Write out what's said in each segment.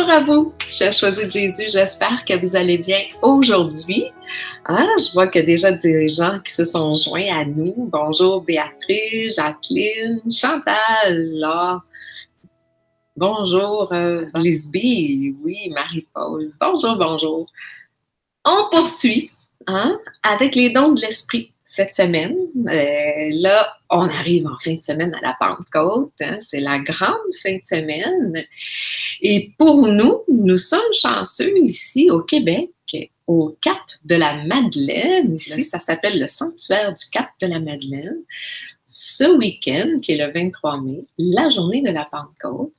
Bonjour à vous, chers choisis de Jésus, j'espère que vous allez bien aujourd'hui. Je vois qu'il y a déjà des gens qui se sont joints à nous. Bonjour Béatrice, Jacqueline, Chantal, Laure. Bonjour Lisby, oui, Marie-Paul. Bonjour, bonjour. On poursuit avec les dons de l'esprit cette semaine. Là, on arrive en fin de semaine à la Pentecôte. C'est la grande fin de semaine. Et pour nous, nous sommes chanceux ici au Québec, au Cap de la Madeleine. Ici, ça s'appelle le sanctuaire du Cap de la Madeleine. Ce week-end, qui est le 23 mai, la journée de la Pentecôte,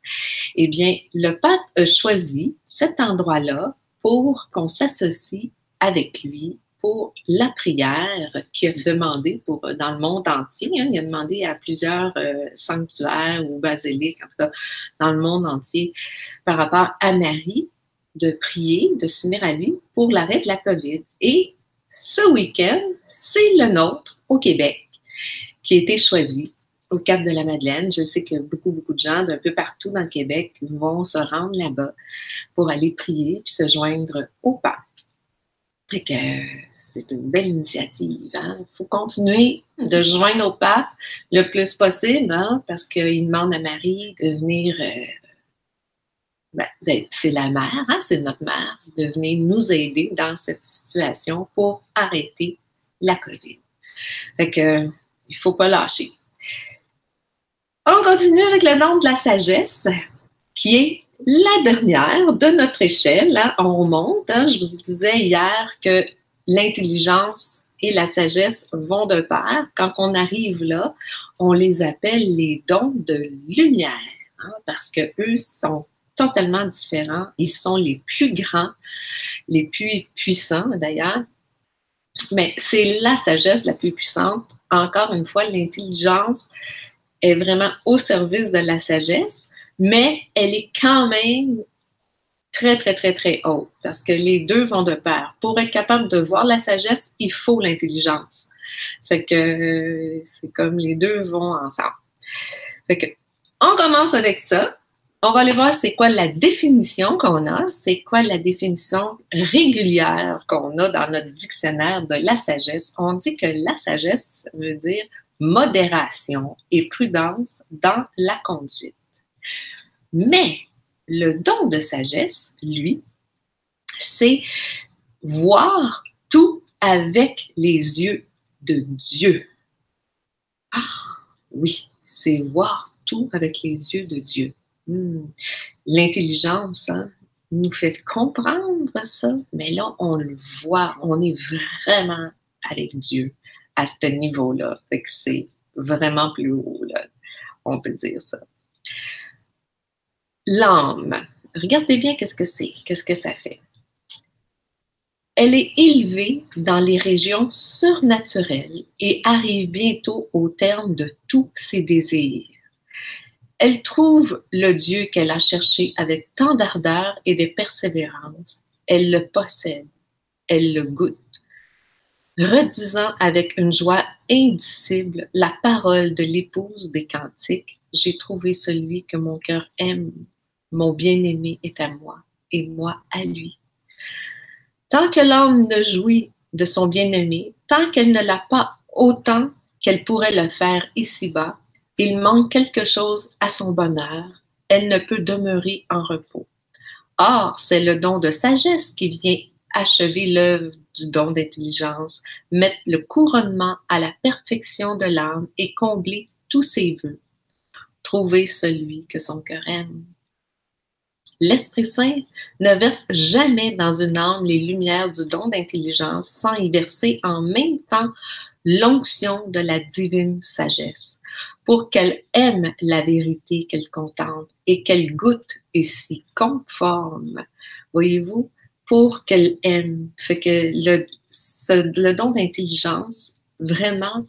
eh bien, le pape a choisi cet endroit-là pour qu'on s'associe avec lui pour la prière qu'il a demandé dans le monde entier. Il a demandé à plusieurs sanctuaires ou basiliques, en tout cas dans le monde entier, par rapport à Marie, de prier, de s'unir à lui pour l'arrêt de la COVID. Et ce week-end, c'est le nôtre au Québec qui a été choisi au Cap de la Madeleine. Je sais que beaucoup de gens d'un peu partout dans le Québec vont se rendre là-bas pour aller prier puis se joindre au pape. Et que c'est une belle initiative. Il faut continuer de joindre au pape le plus possible parce qu'il demande à Marie de venir, c'est la mère, c'est notre mère, de venir nous aider dans cette situation pour arrêter la COVID. Fait que, il ne faut pas lâcher. On continue avec le don de la sagesse, qui est la dernière de notre échelle. On monte. Je vous disais hier que l'intelligence et la sagesse vont de pair. Quand on arrive là, on les appelle les dons de lumière, parce qu'eux sont totalement différents. Ils sont les plus grands, les plus puissants d'ailleurs. Mais c'est la sagesse la plus puissante. Encore une fois, l'intelligence est vraiment au service de la sagesse, mais elle est quand même très, très, très, très haute parce que les deux vont de pair. Pour être capable de voir la sagesse, il faut l'intelligence. C'est comme les deux vont ensemble. Fait que, on commence avec ça. On va aller voir c'est quoi la définition qu'on a, c'est quoi la définition régulière qu'on a dans notre dictionnaire de la sagesse. On dit que la sagesse veut dire modération et prudence dans la conduite. Mais le don de sagesse, lui, c'est voir tout avec les yeux de Dieu. Oui, c'est voir tout avec les yeux de Dieu. L'intelligence nous fait comprendre ça, mais là, on le voit, on est vraiment avec Dieu à ce niveau-là. Fait que c'est vraiment plus haut, là. On peut dire ça. L'âme, regardez bien qu'est-ce que c'est, qu'est-ce que ça fait. Elle est élevée dans les régions surnaturelles et arrive bientôt au terme de tous ses désirs. Elle trouve le Dieu qu'elle a cherché avec tant d'ardeur et de persévérance. Elle le possède, elle le goûte, redisant avec une joie indicible la parole de l'épouse des cantiques. J'ai trouvé celui que mon cœur aime, mon bien-aimé est à moi, et moi à lui. Tant que l'âme ne jouit de son bien-aimé, tant qu'elle ne l'a pas autant qu'elle pourrait le faire ici-bas, il manque quelque chose à son bonheur, elle ne peut demeurer en repos. Or, c'est le don de sagesse qui vient achever l'œuvre du don d'intelligence, mettre le couronnement à la perfection de l'âme et combler tous ses vœux. Trouver celui que son cœur aime. L'Esprit Saint ne verse jamais dans une âme les lumières du don d'intelligence sans y verser en même temps l'onction de la divine sagesse, pour qu'elle aime la vérité qu'elle contemple et qu'elle goûte et s'y conforme. Voyez-vous, pour qu'elle aime. Fait que le don d'intelligence, vraiment,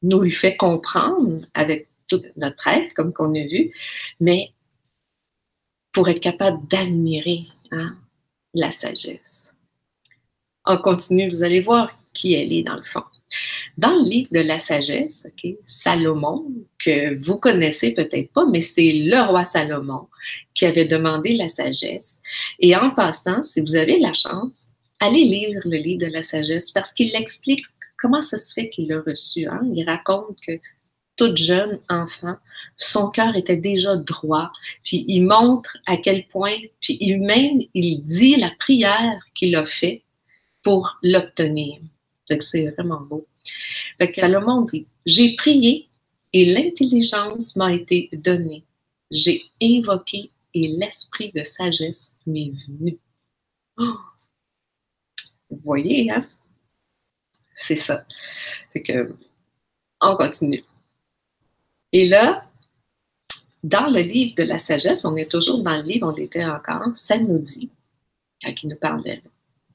nous le fait comprendre avec tout notre être, comme qu'on a vu, mais pour être capable d'admirer la sagesse. On continue, vous allez voir qui elle est dans le fond. Dans le livre de la sagesse, okay, Salomon, que vous connaissez peut-être pas, mais c'est le roi Salomon qui avait demandé la sagesse. Et en passant, si vous avez la chance, allez lire le livre de la sagesse parce qu'il explique comment ça se fait qu'il l'a reçu. Hein? Il raconte que tout jeune enfant, son cœur était déjà droit, puis il montre à quel point, puis il dit la prière qu'il a fait pour l'obtenir. C'est vraiment beau. Fait que Salomon dit, j'ai prié et l'intelligence m'a été donnée. J'ai invoqué et l'esprit de sagesse m'est venu. Oh! Vous voyez, hein? C'est ça. Fait que, on continue. Et là, dans le livre de la sagesse, on est toujours dans le livre, on l'était encore, ça nous dit, quand il nous parle d'elle,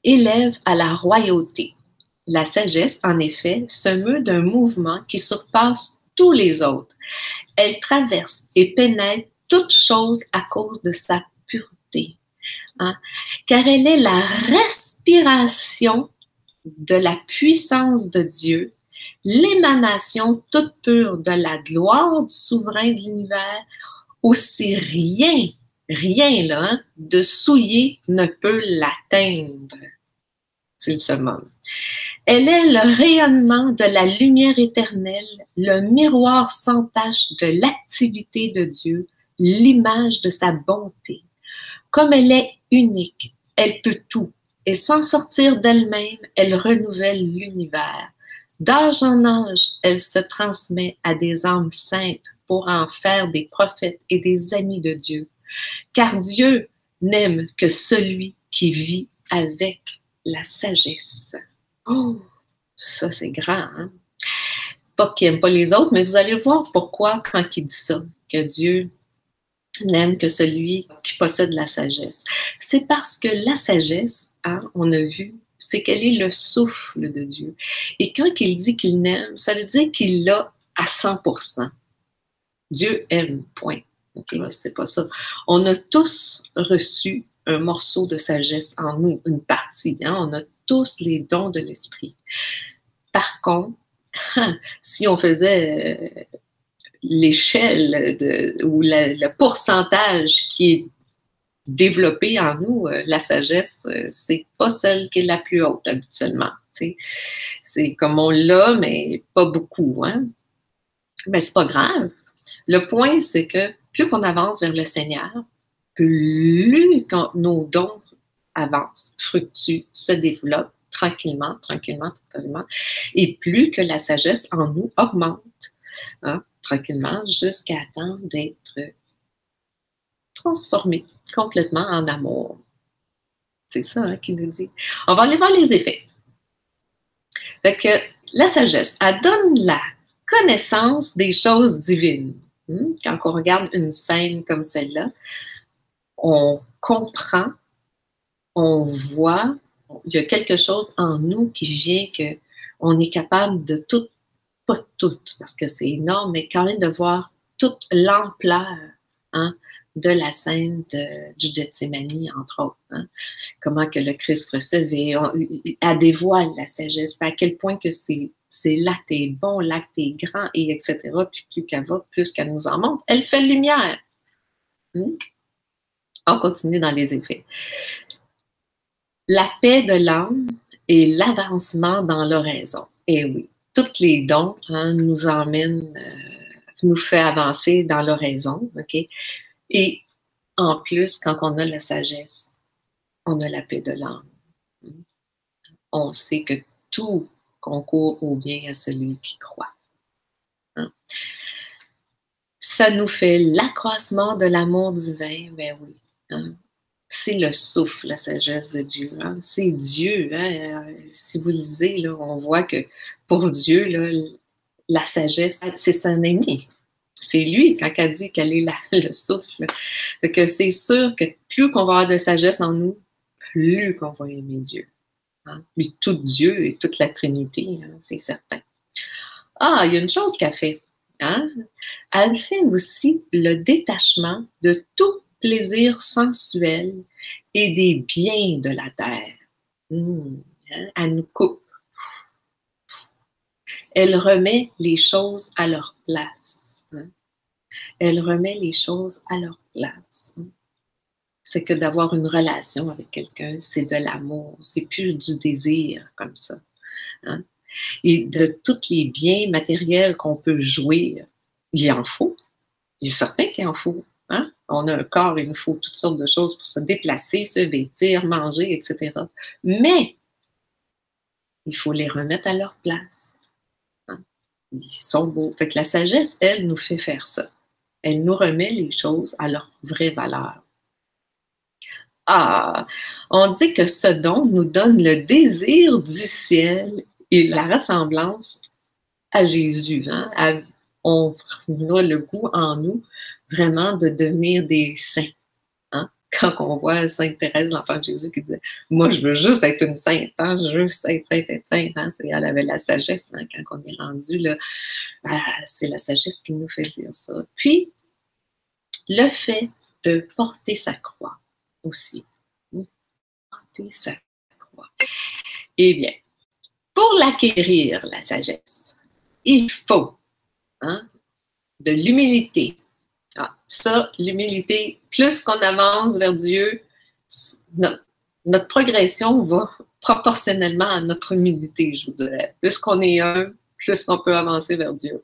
élève à la royauté. La sagesse, en effet, se meut d'un mouvement qui surpasse tous les autres. Elle traverse et pénètre toutes choses à cause de sa pureté. Hein? Car elle est la respiration de la puissance de Dieu, l'émanation toute pure de la gloire du souverain de l'univers, aussi rien là, hein, de souillé ne peut l'atteindre. C'est le summum. Elle est le rayonnement de la lumière éternelle, le miroir sans tache de l'activité de Dieu, l'image de sa bonté. Comme elle est unique, elle peut tout, et sans sortir d'elle-même, elle renouvelle l'univers. D'âge en âge, elle se transmet à des âmes saintes pour en faire des prophètes et des amis de Dieu. Car Dieu n'aime que celui qui vit avec la sagesse. Oh, ça c'est grand, hein? Pas qu'il n'aime pas les autres, mais vous allez voir pourquoi quand il dit ça, que Dieu n'aime que celui qui possède la sagesse. C'est parce que la sagesse, hein, on a vu, c'est qu'elle est le souffle de Dieu. Et quand il dit qu'il n'aime, ça veut dire qu'il l'a à 100%. Dieu aime, point. Okay? C'est pas ça. On a tous reçu un morceau de sagesse en nous, une partie. Hein? On a tous les dons de l'esprit. Par contre, si on faisait l'échelle ou le pourcentage qui est développé en nous, la sagesse, c'est pas celle qui est la plus haute habituellement. T'sais. C'est comme on l'a, mais pas beaucoup. Hein? Mais c'est pas grave. Le point, c'est que plus qu'on avance vers le Seigneur, plus nos dons avancent, fructuent, se développent tranquillement, totalement, et plus que la sagesse en nous augmente, hein, tranquillement, jusqu'à temps d'être transformé complètement en amour. C'est ça hein, qu'il nous dit. On va aller voir les effets. Fait que la sagesse, elle donne la connaissance des choses divines. Quand on regarde une scène comme celle-là, on comprend, on voit, il y a quelque chose en nous qui vient qu'on est capable de tout, pas tout, parce que c'est énorme, mais quand même de voir toute l'ampleur hein, de la scène du Gethsémani, entre autres. Hein. Comment que le Christ recevait, elle dévoile la sagesse, à quel point que c'est l'acte est bon, l'acte est grand, et etc. Puis plus qu'elle va, plus qu'elle nous en montre. Elle fait lumière. On continue dans les effets. La paix de l'âme et l'avancement dans l'oraison. Et oui, tous les dons hein, nous emmènent, nous fait avancer dans l'oraison. OK? Et en plus, quand on a la sagesse, on a la paix de l'âme. On sait que tout concourt au bien à celui qui croit. Hein? Ça nous fait l'accroissement de l'amour divin, ben oui. Hein? C'est le souffle, la sagesse de Dieu. Hein? C'est Dieu. Hein? Si vous lisez, là, on voit que pour Dieu, là, la sagesse, c'est son ami. C'est lui, quand elle dit qu'elle est le souffle. Fait que c'est sûr que plus qu'on va avoir de sagesse en nous, plus qu'on va aimer Dieu. Hein? Puis tout Dieu et toute la Trinité, hein, c'est certain. Ah, il y a une chose qu'elle fait. Hein? Elle fait aussi le détachement de tout plaisir sensuel et des biens de la terre. Hein? Elle nous coupe. Elle remet les choses à leur place. Hein? Elle remet les choses à leur place. Hein? C'est que d'avoir une relation avec quelqu'un, c'est de l'amour, c'est plus du désir comme ça. Hein? Et de tous les biens matériels qu'on peut jouir, il en faut. Il est certain qu'il en faut. Hein? On a un corps, il nous faut toutes sortes de choses pour se déplacer, se vêtir, manger, etc. Mais il faut les remettre à leur place. Hein? Ils sont beaux. Fait que la sagesse, elle, nous fait faire ça. Elle nous remet les choses à leur vraie valeur. Ah, on dit que ce don nous donne le désir du ciel et la ressemblance à Jésus. Hein? On a le goût en nous vraiment de devenir des saints. Hein? Quand on voit Sainte Thérèse, l'enfant de Jésus, qui disait « Moi, je veux juste être une sainte, hein? Je veux juste être sainte, être sainte. Hein? » Elle avait la sagesse, hein? Quand on est rendu là, c'est la sagesse qui nous fait dire ça. Puis, le fait de porter sa croix aussi. Porter sa croix. Eh bien, pour l'acquérir, la sagesse, il faut de l'humilité. Ah, ça, l'humilité, plus qu'on avance vers Dieu, notre progression va proportionnellement à notre humilité, je vous dirais. Plus qu'on est un, plus qu'on peut avancer vers Dieu.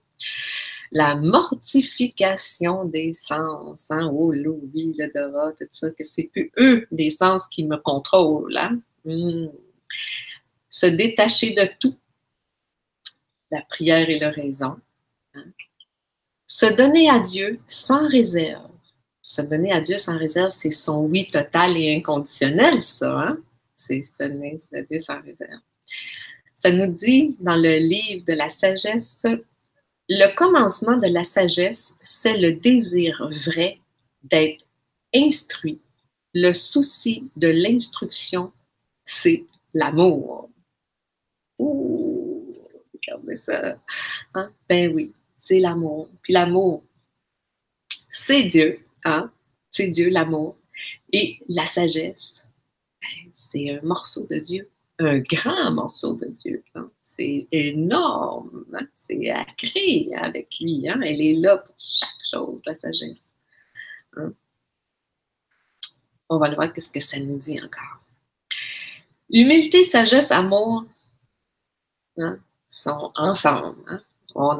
La mortification des sens, hein? Oh, l'oubli, l'odorat, tout ça, que c'est plus eux, les sens qui me contrôlent. Hein? Se détacher de tout, la prière et l'oraison. Hein? Se donner à Dieu sans réserve. Se donner à Dieu sans réserve, c'est son oui total et inconditionnel, ça. Hein? C'est se donner à Dieu sans réserve. Ça nous dit dans le livre de la sagesse, le commencement de la sagesse, c'est le désir vrai d'être instruit. Le souci de l'instruction, c'est l'amour. Ouh, regardez ça. Hein? Ben oui, c'est l'amour. Puis l'amour, c'est Dieu. Hein? C'est Dieu, l'amour. Et la sagesse, ben, c'est un morceau de Dieu. Un grand morceau de Dieu. Hein? C'est énorme. Hein? C'est à créer avec lui. Hein? Elle est là pour chaque chose, la sagesse. Hein? On va le voir qu'est-ce que ça nous dit encore. Humilité, sagesse, amour hein, sont ensemble. Hein?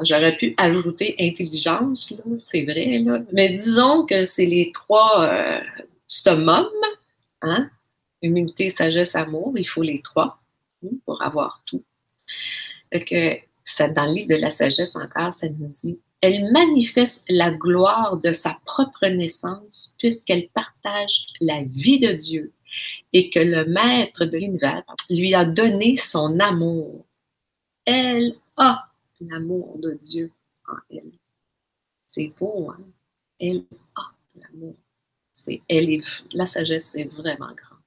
J'aurais pu ajouter intelligence, là, c'est vrai, là. Mais disons que c'est les trois summums. Hein? Humilité, sagesse, amour, il faut les trois pour avoir tout. Que ça, dans le livre de la sagesse encore, ça nous dit « Elle manifeste la gloire de sa propre naissance puisqu'elle partage la vie de Dieu et que le Maître de l'univers lui a donné son amour. Elle a l'amour de Dieu en elle. » C'est beau, hein? Elle a l'amour. La sagesse est vraiment grande.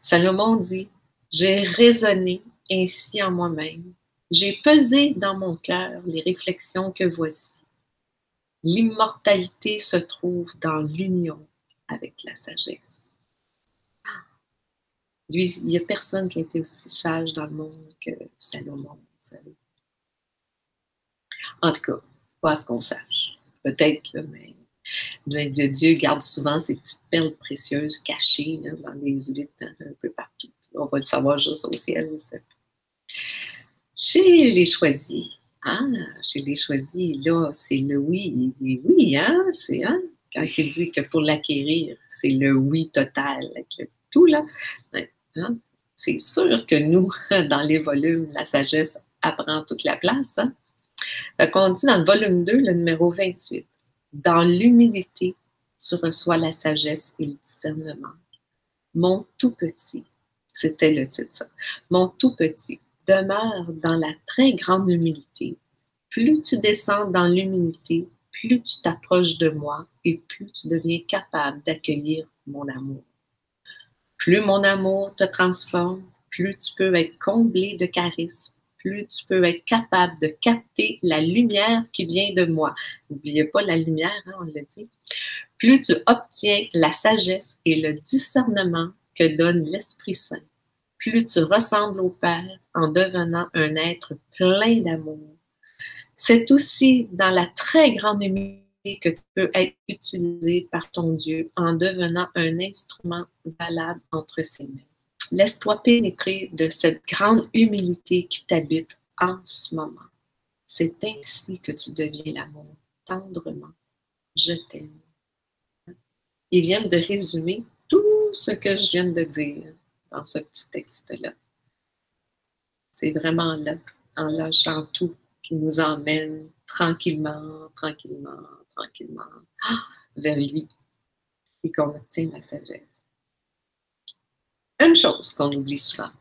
Salomon dit « J'ai raisonné ainsi en moi-même. J'ai pesé dans mon cœur les réflexions que voici. L'immortalité se trouve dans l'union avec la sagesse. » Lui, il n'y a personne qui a été aussi sage dans le monde que Salomon. En tout cas, pas à ce qu'on sache. Peut-être, mais Dieu garde souvent ces petites perles précieuses cachées là, dans les huîtres un peu partout. On va le savoir juste au ciel. Ça. Chez les choisis, chez les choisis, là, c'est le oui. Il dit oui, hein, c'est quand il dit que pour l'acquérir, c'est le oui total, avec le tout, là. Hein? C'est sûr que nous, dans les volumes, la sagesse apprend toute la place. Hein? Fait qu'on dit dans le volume 2, le numéro 28, dans l'humilité, tu reçois la sagesse et le discernement. Mon tout petit, c'était le titre, ça. Mon tout petit, demeure dans la très grande humilité. Plus tu descends dans l'humilité, plus tu t'approches de moi et plus tu deviens capable d'accueillir mon amour. Plus mon amour te transforme, plus tu peux être comblé de charisme, plus tu peux être capable de capter la lumière qui vient de moi. N'oubliez pas la lumière, hein, on l'a dit. Plus tu obtiens la sagesse et le discernement que donne l'Esprit Saint, plus tu ressembles au Père en devenant un être plein d'amour. C'est aussi dans la très grande humilité que tu peux être utilisé par ton Dieu en devenant un instrument valable entre ses mains. Laisse-toi pénétrer de cette grande humilité qui t'habite en ce moment. C'est ainsi que tu deviens l'amour, tendrement. Je t'aime. Ils viennent de résumer tout ce que je viens de dire dans ce petit texte-là. C'est vraiment là, en lâchant tout, qui nous emmène tranquillement, tranquillement, tranquillement vers lui et qu'on obtient la sagesse. Une chose qu'on oublie souvent,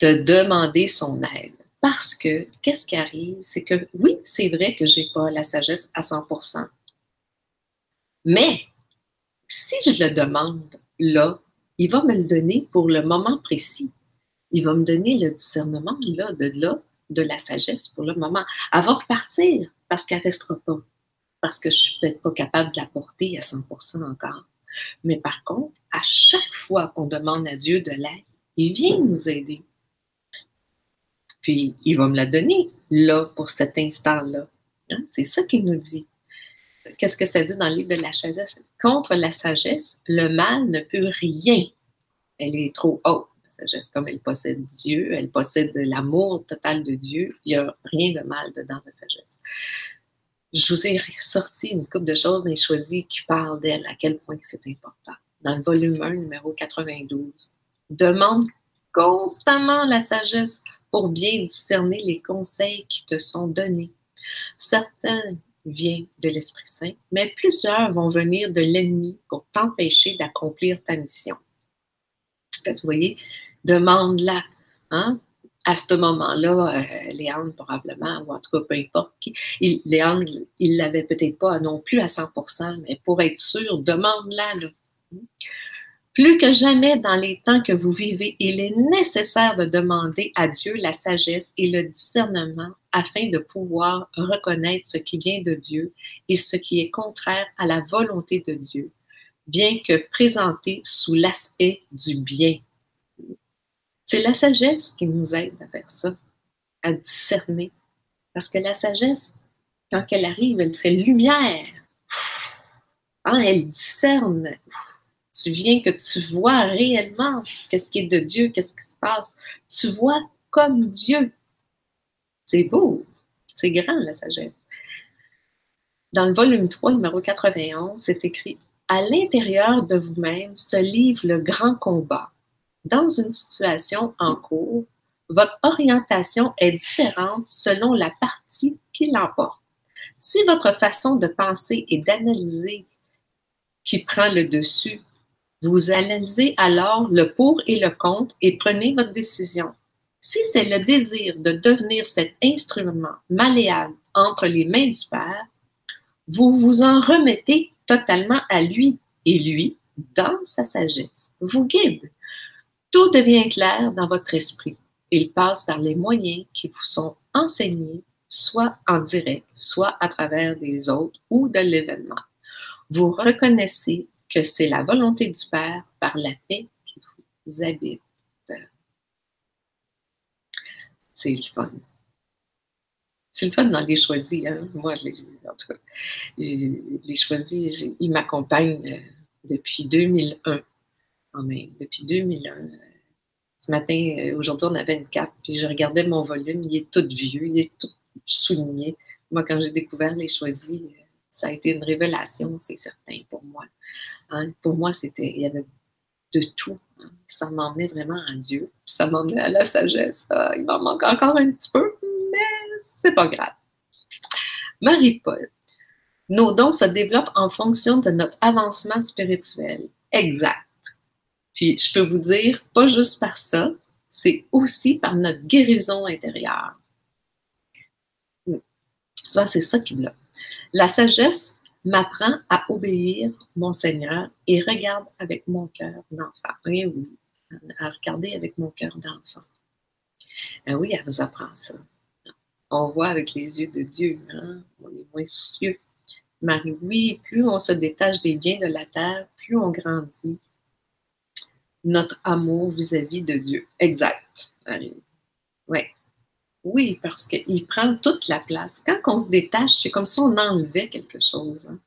de demander son aide. Parce que, qu'est-ce qui arrive? C'est que, oui, c'est vrai que je n'ai pas la sagesse à 100%. Mais, si je le demande là, il va me le donner pour le moment précis. Il va me donner le discernement là, de la sagesse pour le moment. Elle va repartir parce qu'elle ne restera pas. Parce que je ne suis peut-être pas capable de la porter à 100% encore. Mais par contre, à chaque fois qu'on demande à Dieu de l'aide, il vient nous aider. Puis, il va me la donner là, pour cet instant-là. Hein? C'est ça qu'il nous dit. Qu'est-ce que ça dit dans le livre de la sagesse? Contre la sagesse, le mal ne peut rien. Elle est trop haute, la sagesse. Comme elle possède Dieu, elle possède l'amour total de Dieu, il n'y a rien de mal dedans la sagesse. Je vous ai sorti une couple de choses dans les choisis qui parlent d'elle, à quel point c'est important. Dans le volume 1, numéro 92. Demande constamment la sagesse pour bien discerner les conseils qui te sont donnés. Certains viennent de l'Esprit Saint, mais plusieurs vont venir de l'ennemi pour t'empêcher d'accomplir ta mission. Vous voyez, demande-la. Hein? À ce moment-là, Léandre, probablement, ou en tout cas, peu importe qui, Léandre, il ne l'avait peut-être pas non plus à 100%, mais pour être sûr, demande-la. Là. Plus que jamais dans les temps que vous vivez, il est nécessaire de demander à Dieu la sagesse et le discernement afin de pouvoir reconnaître ce qui vient de Dieu et ce qui est contraire à la volonté de Dieu, bien que présenté sous l'aspect du bien. C'est la sagesse qui nous aide à faire ça, à discerner. Parce que la sagesse, quand elle arrive, elle fait lumière. Hein, elle discerne. Tu viens que tu vois réellement qu'est-ce qui est de Dieu, qu'est-ce qui se passe. Tu vois comme Dieu. C'est beau. C'est grand, la sagesse. Dans le volume 3, numéro 91, c'est écrit « À l'intérieur de vous-même se livre le grand combat. Dans une situation en cours, votre orientation est différente selon la partie qui l'emporte. Si votre façon de penser et d'analyser qui prend le dessus, vous analysez alors le pour et le contre et prenez votre décision. Si c'est le désir de devenir cet instrument malléable entre les mains du Père, vous vous en remettez totalement à lui et lui, dans sa sagesse, vous guide. Tout devient clair dans votre esprit. Il passe par les moyens qui vous sont enseignés, soit en direct, soit à travers des autres ou de l'événement. Vous reconnaissez que c'est la volonté du Père par la paix qui vous habite. C'est le fun. C'est le fun dans les choisis. Hein? Moi, en tout cas, les choisis, ils m'accompagnent depuis 2001. Quand même, depuis 2001. Ce matin, aujourd'hui, on avait une cape, puis je regardais mon volume, il est tout vieux, il est tout souligné. Moi, quand j'ai découvert les choisis, ça a été une révélation, c'est certain, pour moi. Hein? Pour moi, il y avait de tout. Hein? Ça m'emmenait vraiment à Dieu, puis ça m'emmenait à la sagesse. Ah, il m'en manque encore un petit peu, mais c'est pas grave. Marie-Paul, nos dons se développent en fonction de notre avancement spirituel. Exact. Puis, je peux vous dire, pas juste par ça, c'est aussi par notre guérison intérieure. Ça, c'est ça qui l'a. La sagesse m'apprend à obéir mon Seigneur et regarde avec mon cœur d'enfant. Oui, oui, à regarder avec mon cœur d'enfant. Oui, elle vous apprend ça. On voit avec les yeux de Dieu, hein? On est moins soucieux. Marie, oui, plus on se détache des biens de la terre, plus on grandit. notre amour vis-à-vis de Dieu. Exact, Marine. Ouais. Oui, parce qu'il prend toute la place. Quand on se détache, c'est comme si on enlevait quelque chose. Hein.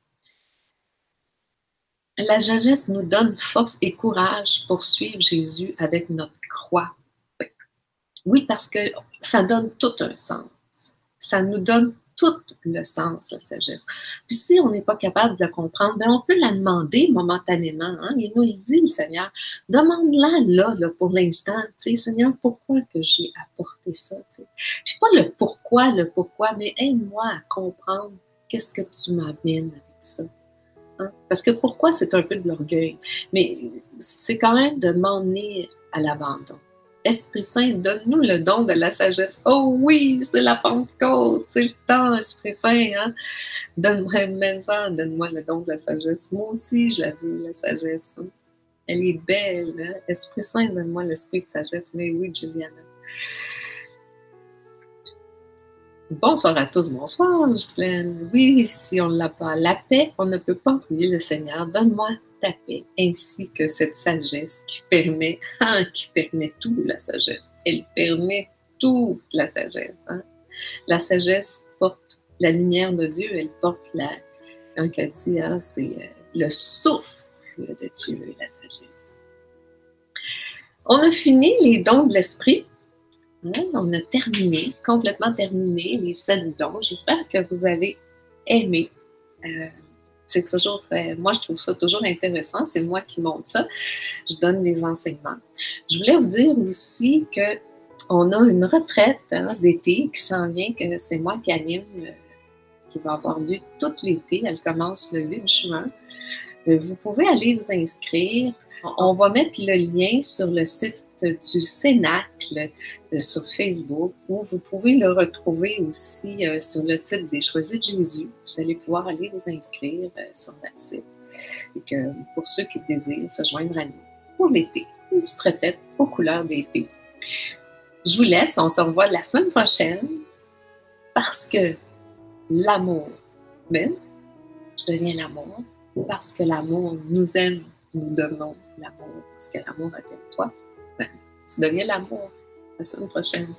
La sagesse nous donne force et courage pour suivre Jésus avec notre croix. Oui, parce que ça donne tout un sens. Ça nous donne tout le sens, la sagesse. Puis si on n'est pas capable de la comprendre, bien, on peut la demander momentanément. Hein? Il nous le dit, le Seigneur. Demande-la là, pour l'instant. Tu sais, Seigneur, pourquoi que j'ai apporté ça? Tu sais? Puis pas le pourquoi, mais aide-moi à comprendre qu'est-ce que tu m'amènes avec ça. Hein? Parce que pourquoi, c'est un peu de l'orgueil. Mais c'est quand même de m'emmener à l'abandon. Esprit Saint, donne-nous le don de la sagesse. Oh oui, c'est la Pentecôte, c'est le temps, Esprit Saint. Hein? Donne-moi le don de la sagesse. Moi aussi, je la veux, la sagesse. Hein? Elle est belle. Hein? Esprit Saint, donne-moi l'esprit de sagesse. Mais oui, Juliana. Bonsoir à tous, bonsoir, Ghislaine. Oui, si on ne l'a pas, la paix, on ne peut pas prier le Seigneur. Donne-moi ta paix, ainsi que cette sagesse qui permet tout, la sagesse. Elle permet tout, la sagesse. Hein? La sagesse porte la lumière de Dieu, elle porte comme qu'a dit, hein, c'est le souffle de Dieu, la sagesse. On a fini les dons de l'esprit. On a terminé, complètement terminé les 7 dons. J'espère que vous avez aimé. C'est toujours, moi je trouve ça toujours intéressant. C'est moi qui montre ça. Je donne des enseignements. Je voulais vous dire aussi qu'on a une retraite d'été qui s'en vient, que c'est moi qui anime, qui va avoir lieu tout l'été. Elle commence le 8 juin. Vous pouvez aller vous inscrire. On va mettre le lien sur le site du Cénacle sur Facebook, ou vous pouvez le retrouver aussi sur le site des Choisis de Jésus. Vous allez pouvoir aller vous inscrire sur notre site. Et que pour ceux qui désirent se joindre à nous pour l'été, une petite retraite aux couleurs d'été. Je vous laisse, on se revoit la semaine prochaine parce que l'amour, même, je deviens l'amour, parce que l'amour nous aime, nous devenons l'amour, parce que l'amour a été toi. Tu deviens l'amour. La semaine prochaine.